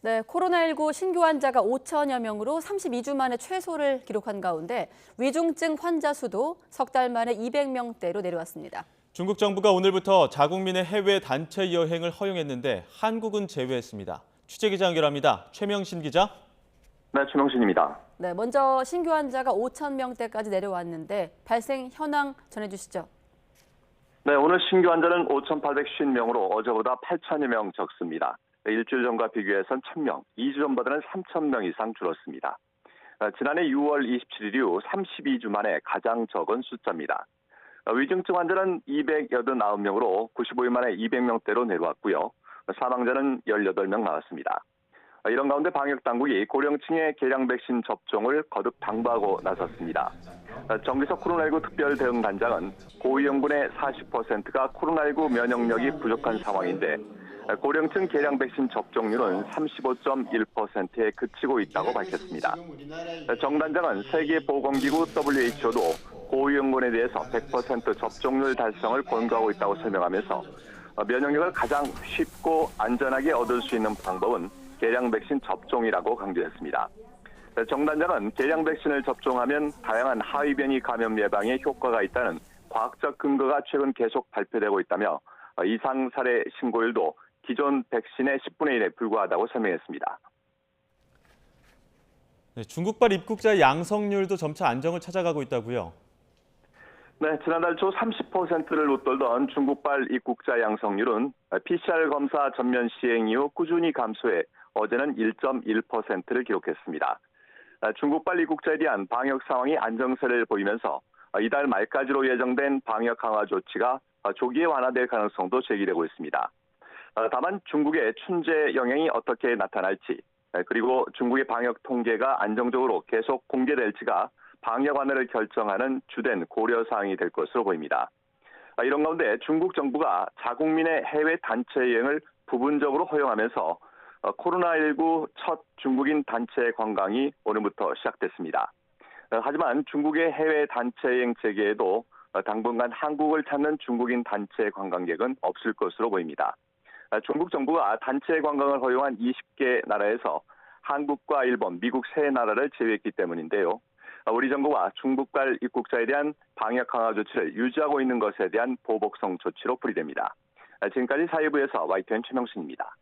네, 코로나19 신규 환자가 5천여 명으로 32주 만에 최소를 기록한 가운데 위중증 환자 수도 석 달 만에 200명대로 내려왔습니다. 중국 정부가 오늘부터 자국민의 해외 단체 여행을 허용했는데 한국은 제외했습니다. 취재기자 연결합니다. 최명신 기자. 네, 최명신입니다. 네, 먼저 신규 환자가 5천 명대까지 내려왔는데 발생 현황 전해주시죠. 네, 오늘 신규 환자는 5,850명으로 어제보다 8천여 명 적습니다. 일주일 전과 비교해선 1,000명, 2주 전보다는 3,000명 이상 줄었습니다. 지난해 6월 27일 이후 32주 만에 가장 적은 숫자입니다. 위중증 환자는 289명으로 95일 만에 200명대로 내려왔고요. 사망자는 18명 나왔습니다. 이런 가운데 방역당국이 고령층의 계량 백신 접종을 거듭 당부하고 나섰습니다. 정기석 코로나19 특별대응단장은 고위험군의 40%가 코로나19 면역력이 부족한 상황인데 고령층 계량 백신 접종률은 35.1%에 그치고 있다고 밝혔습니다. 정 단장은 세계보건기구 WHO도 고위험군에 대해서 100% 접종률 달성을 권고하고 있다고 설명하면서 면역력을 가장 쉽고 안전하게 얻을 수 있는 방법은 계량 백신 접종이라고 강조했습니다. 정 단장은 계량 백신을 접종하면 다양한 하위 변이 감염 예방에 효과가 있다는 과학적 근거가 최근 계속 발표되고 있다며 이상 사례 신고율도 기존 백신의 10분의 1에 불과하다고 설명했습니다. 네, 중국발 입국자 양성률도 점차 안정을 찾아가고 있다고요? 네, 지난달 초 30%를 웃돌던 중국발 입국자 양성률은 PCR 검사 전면 시행 이후 꾸준히 감소해 어제는 1.1%를 기록했습니다. 중국발 입국자에 대한 방역 상황이 안정세를 보이면서 이달 말까지로 예정된 방역 강화 조치가 조기에 완화될 가능성도 제기되고 있습니다. 다만 중국의 춘제 영향이 어떻게 나타날지 그리고 중국의 방역 통계가 안정적으로 계속 공개될지가 방역 완화를 결정하는 주된 고려사항이 될 것으로 보입니다. 이런 가운데 중국 정부가 자국민의 해외 단체 여행을 부분적으로 허용하면서 코로나19 첫 중국인 단체 관광이 오늘부터 시작됐습니다. 하지만 중국의 해외 단체 여행 재개에도 당분간 한국을 찾는 중국인 단체 관광객은 없을 것으로 보입니다. 중국 정부가 단체 관광을 허용한 20개 나라에서 한국과 일본, 미국 세 나라를 제외했기 때문인데요. 우리 정부가 중국발 입국자에 대한 방역 강화 조치를 유지하고 있는 것에 대한 보복성 조치로 풀이됩니다. 지금까지 사회부에서 YTN 최명신입니다.